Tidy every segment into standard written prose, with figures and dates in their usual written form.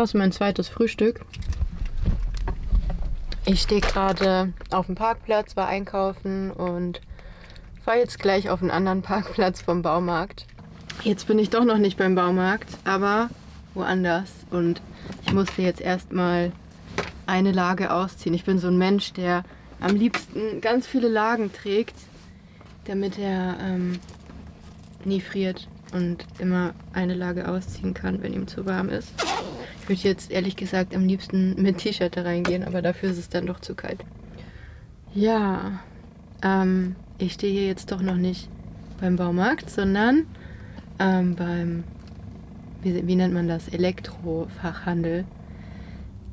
Das ist mein zweites Frühstück. Ich stehe gerade auf dem Parkplatz, war einkaufen und fahre jetzt gleich auf einen anderen Parkplatz vom Baumarkt. Jetzt bin ich doch noch nicht beim Baumarkt, aber woanders. Und ich musste jetzt erstmal eine Lage ausziehen. Ich bin so ein Mensch, der am liebsten ganz viele Lagen trägt, damit er nie friert und immer eine Lage ausziehen kann, wenn ihm zu warm ist. Ich würde jetzt ehrlich gesagt am liebsten mit T-Shirt da reingehen, aber dafür ist es dann doch zu kalt. Ja, ich stehe hier jetzt doch noch nicht beim Baumarkt, sondern beim, wie nennt man das, Elektrofachhandel.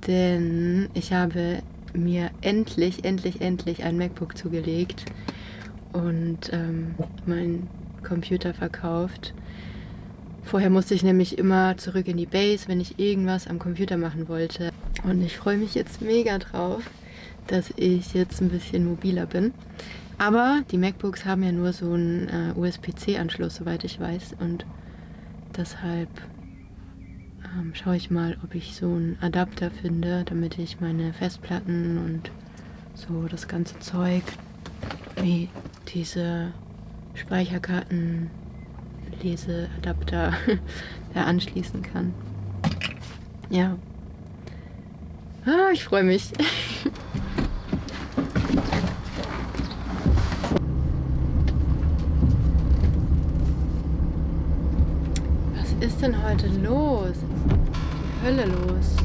Denn ich habe mir endlich ein MacBook zugelegt und meinen Computer verkauft. Vorher musste ich nämlich immer zurück in die Base, wenn ich irgendwas am Computer machen wollte. Und ich freue mich jetzt mega drauf, dass ich jetzt ein bisschen mobiler bin. Aber die MacBooks haben ja nur so einen USB-C-Anschluss, soweit ich weiß. Und deshalb schaue ich mal, ob ich so einen Adapter finde, damit ich meine Festplatten und so das ganze Zeug, wie diese Speicherkarten, Leseadapter da anschließen kann. Ja. Ah, ich freue mich. Was ist denn heute los? Die Hölle los.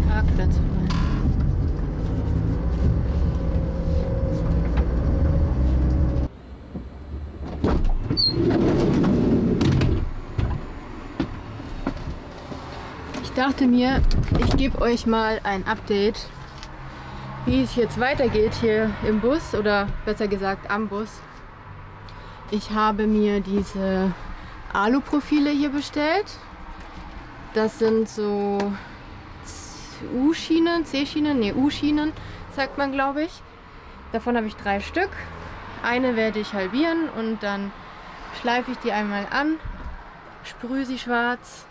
Parkplatz frei. Ich dachte mir, ich gebe euch mal ein Update, wie es jetzt weitergeht hier im Bus oder besser gesagt am Bus. Ich habe mir diese Aluprofile hier bestellt. Das sind so U-Schienen, C-Schienen, ne, U-Schienen, sagt man, glaube ich. Davon habe ich 3 Stück. Eine werde ich halbieren und dann schleife ich die einmal an, sprühe sie schwarz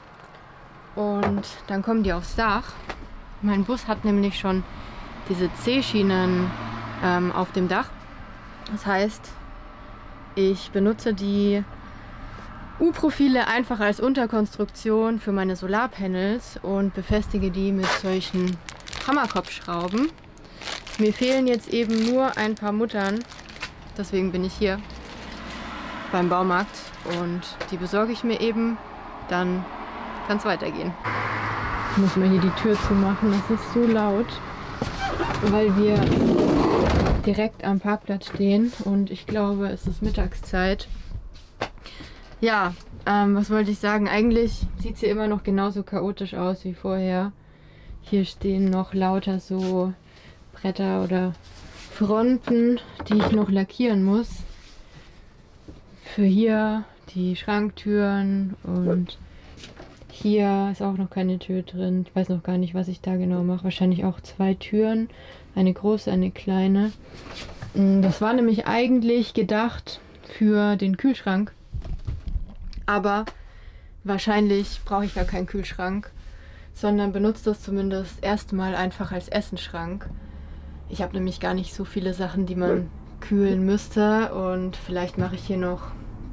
und dann kommen die aufs Dach. Mein Bus hat nämlich schon diese C-Schienen auf dem Dach. Das heißt, ich benutze die U-Profile einfach als Unterkonstruktion für meine Solarpanels und befestige die mit solchen Hammerkopfschrauben. Mir fehlen jetzt eben nur ein paar Muttern, deswegen bin ich hier beim Baumarkt und die besorge ich mir eben, dann kann es weitergehen. Ich muss mal hier die Tür zumachen, das ist so laut, weil wir direkt am Parkplatz stehen und ich glaube, es ist Mittagszeit. Ja, was wollte ich sagen? Eigentlich sieht es hier immer noch genauso chaotisch aus wie vorher. Hier stehen noch lauter so Bretter oder Fronten, die ich noch lackieren muss. Für hier die Schranktüren und hier ist auch noch keine Tür drin. Ich weiß noch gar nicht, was ich da genau mache. Wahrscheinlich auch 2 Türen, eine große, eine kleine. Das war nämlich eigentlich gedacht für den Kühlschrank. Aber wahrscheinlich brauche ich gar keinen Kühlschrank, sondern benutze das zumindest erstmal einfach als Essensschrank. Ich habe nämlich gar nicht so viele Sachen, die man kühlen müsste und vielleicht mache ich hier noch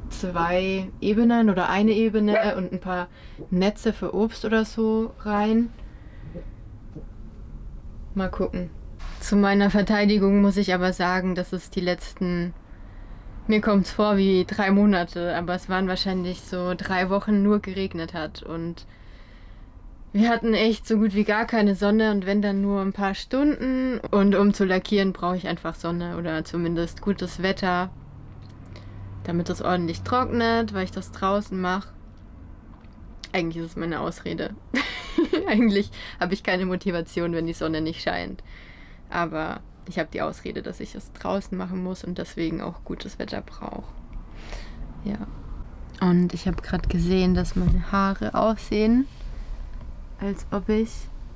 2 Ebenen oder eine Ebene und ein paar Netze für Obst oder so rein. Mal gucken. Zu meiner Verteidigung muss ich aber sagen, dass es die letzten... Mir kommt es vor wie 3 Monate, aber es waren wahrscheinlich so 3 Wochen nur geregnet hat und wir hatten echt so gut wie gar keine Sonne und wenn dann nur ein paar Stunden und um zu lackieren brauche ich einfach Sonne oder zumindest gutes Wetter, damit es ordentlich trocknet, weil ich das draußen mache. Eigentlich ist es meine Ausrede. Eigentlich habe ich keine Motivation, wenn die Sonne nicht scheint, aber ich habe die Ausrede, dass ich es draußen machen muss und deswegen auch gutes Wetter brauche. Ja. Und ich habe gerade gesehen, dass meine Haare aussehen, als ob ich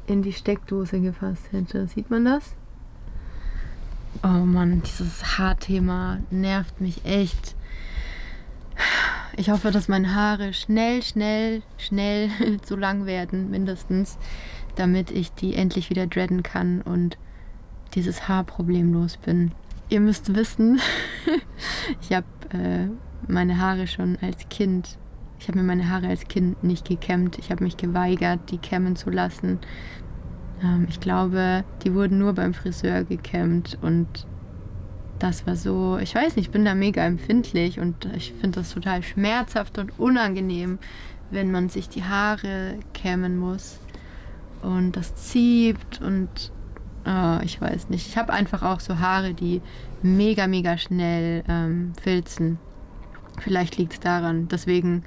in die Steckdose gefasst hätte. Sieht man das? Oh Mann, dieses Haarthema nervt mich echt. Ich hoffe, dass meine Haare schnell so lang werden, mindestens, damit ich die endlich wieder dreaden kann und dieses Haarproblem los bin. Ihr müsst wissen, ich habe meine Haare schon als Kind, ich habe mir meine Haare als Kind nicht gekämmt. Ich habe mich geweigert, die kämmen zu lassen. Ich glaube, die wurden nur beim Friseur gekämmt und das war so, ich weiß nicht, ich bin da mega empfindlich und ich finde das total schmerzhaft und unangenehm, wenn man sich die Haare kämmen muss und das zieht und ich weiß nicht. Ich habe einfach auch so Haare, die mega schnell filzen. Vielleicht liegt es daran. Deswegen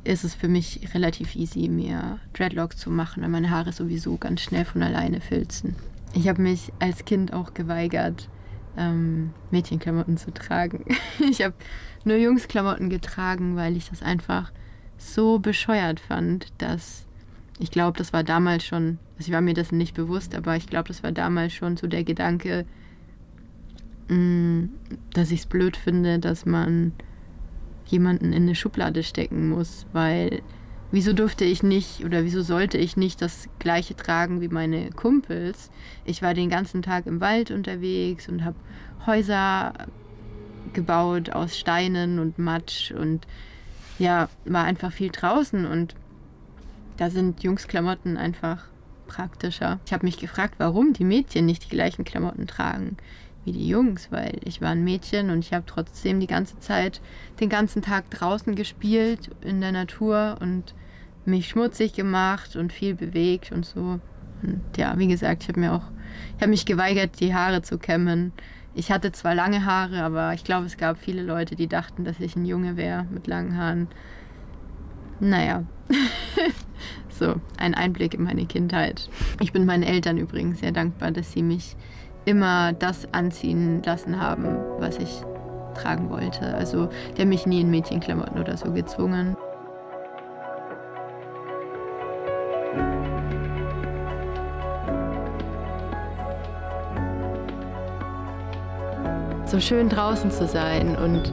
ist es für mich relativ easy, mir Dreadlocks zu machen, weil meine Haare sowieso ganz schnell von alleine filzen. Ich habe mich als Kind auch geweigert, Mädchenklamotten zu tragen. Ich habe nur Jungsklamotten getragen, weil ich das einfach so bescheuert fand, dass ich glaube, das war damals schon, also ich war mir dessen nicht bewusst, aber ich glaube, das war damals schon so der Gedanke, dass ich es blöd finde, dass man jemanden in eine Schublade stecken muss, weil wieso durfte ich nicht oder wieso sollte ich nicht das Gleiche tragen wie meine Kumpels? Ich war den ganzen Tag im Wald unterwegs und habe Häuser gebaut aus Steinen und Matsch und ja, war einfach viel draußen und da sind Jungsklamotten einfach praktischer. Ich habe mich gefragt, warum die Mädchen nicht die gleichen Klamotten tragen wie die Jungs, weil ich war ein Mädchen und ich habe trotzdem die ganze Zeit, den ganzen Tag draußen gespielt in der Natur und mich schmutzig gemacht und viel bewegt und so. Und ja, wie gesagt, ich habe mich geweigert, die Haare zu kämmen. Ich hatte zwar lange Haare, aber ich glaube, es gab viele Leute, die dachten, dass ich ein Junge wäre mit langen Haaren. Naja, so ein Einblick in meine Kindheit. Ich bin meinen Eltern übrigens sehr dankbar, dass sie mich immer das anziehen lassen haben, was ich tragen wollte. Also die haben mich nie in Mädchenklamotten oder so gezwungen. So schön draußen zu sein und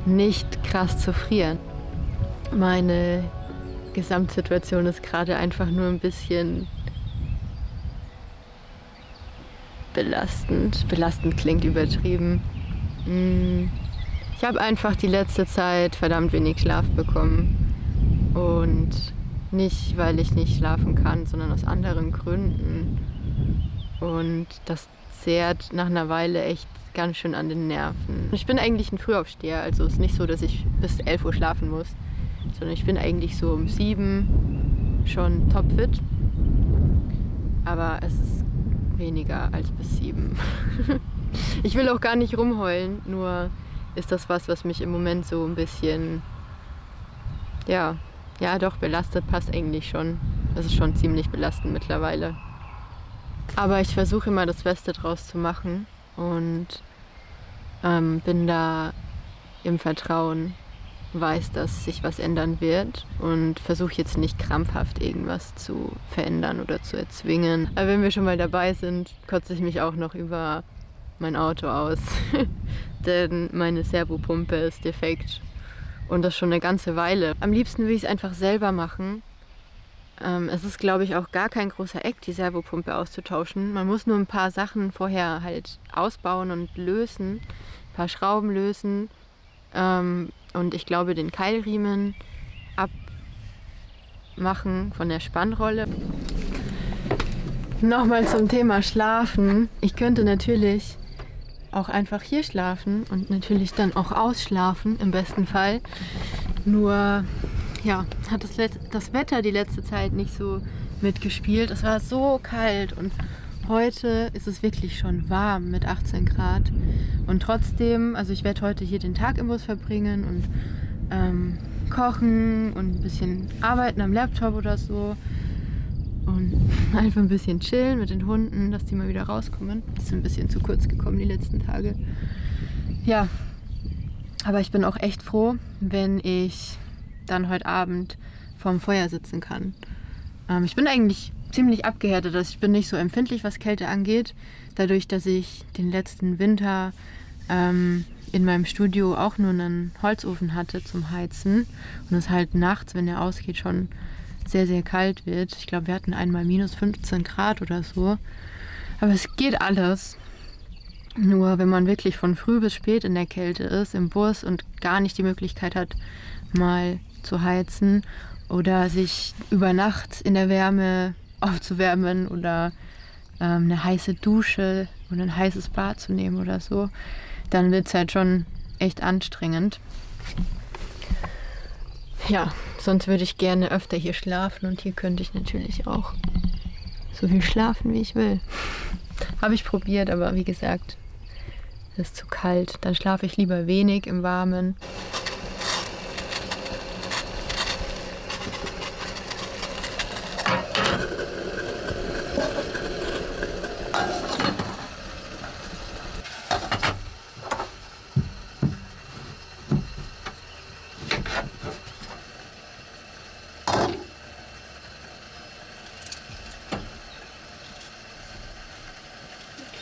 nicht krass zu frieren. Meine Gesamtsituation ist gerade einfach nur ein bisschen belastend. Belastend klingt übertrieben. Ich habe einfach die letzte Zeit verdammt wenig Schlaf bekommen. Und nicht, weil ich nicht schlafen kann, sondern aus anderen Gründen. Und das zehrt nach einer Weile echt ganz schön an den Nerven. Ich bin eigentlich ein Frühaufsteher, also es ist nicht so, dass ich bis 11 Uhr schlafen muss, sondern ich bin eigentlich so um 7 schon topfit. Aber es ist weniger als bis 7. Ich will auch gar nicht rumheulen, nur ist das was mich im Moment so ein bisschen, ja doch, belastet passt eigentlich schon. Das ist schon ziemlich belastend mittlerweile. Aber ich versuche immer das Beste draus zu machen und bin da im Vertrauen, weiß, dass sich was ändern wird und versuche jetzt nicht krampfhaft irgendwas zu verändern oder zu erzwingen. Aber wenn wir schon mal dabei sind, kotze ich mich auch noch über mein Auto aus, denn meine Servopumpe ist defekt und das schon eine ganze Weile. Am liebsten will ich es einfach selber machen. Es ist, glaube ich, auch gar kein großer Eck, die Servopumpe auszutauschen. Man muss nur ein paar Sachen vorher halt ausbauen und lösen, ein paar Schrauben lösen und ich glaube den Keilriemen abmachen von der Spannrolle. Nochmal zum Thema Schlafen. Ich könnte natürlich auch einfach hier schlafen und natürlich dann auch ausschlafen, im besten Fall. Nur ja, hat das Wetter die letzte Zeit nicht so mitgespielt. Es war so kalt und heute ist es wirklich schon warm mit 18 Grad. Und trotzdem, also ich werde heute hier den Tag im Bus verbringen und kochen und ein bisschen arbeiten am Laptop oder so. Und einfach ein bisschen chillen mit den Hunden, dass die mal wieder rauskommen. Die sind ein bisschen zu kurz gekommen die letzten Tage. Ja, aber ich bin auch echt froh, wenn ich dann heute Abend vorm Feuer sitzen kann. Ich bin eigentlich ziemlich abgehärtet. Also ich bin nicht so empfindlich, was Kälte angeht. Dadurch, dass ich den letzten Winter in meinem Studio auch nur einen Holzofen hatte zum Heizen und es halt nachts, wenn der ausgeht, schon sehr, sehr kalt wird. Ich glaube, wir hatten einmal minus 15 Grad oder so. Aber es geht alles. Nur wenn man wirklich von früh bis spät in der Kälte ist, im Bus und gar nicht die Möglichkeit hat, mal zu heizen oder sich über Nacht in der Wärme aufzuwärmen oder eine heiße Dusche oder ein heißes Bad zu nehmen oder so, dann wird es halt schon echt anstrengend. Ja, sonst würde ich gerne öfter hier schlafen und hier könnte ich natürlich auch so viel schlafen, wie ich will. Habe ich probiert, aber wie gesagt, es ist zu kalt. Dann schlafe ich lieber wenig im Warmen.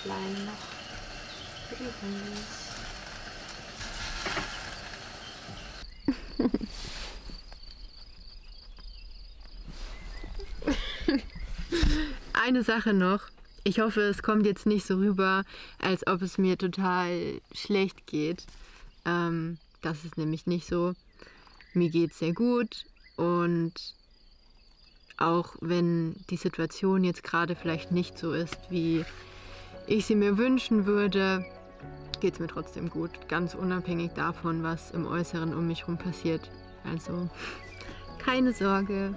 Klein noch Eine Sache noch. Ich hoffe, es kommt jetzt nicht so rüber, als ob es mir total schlecht geht. Das ist nämlich nicht so. Mir geht es sehr gut und auch wenn die Situation jetzt gerade vielleicht nicht so ist, wie ich sie mir wünschen würde, geht es mir trotzdem gut. Ganz unabhängig davon, was im Äußeren um mich herum passiert. Also keine Sorge.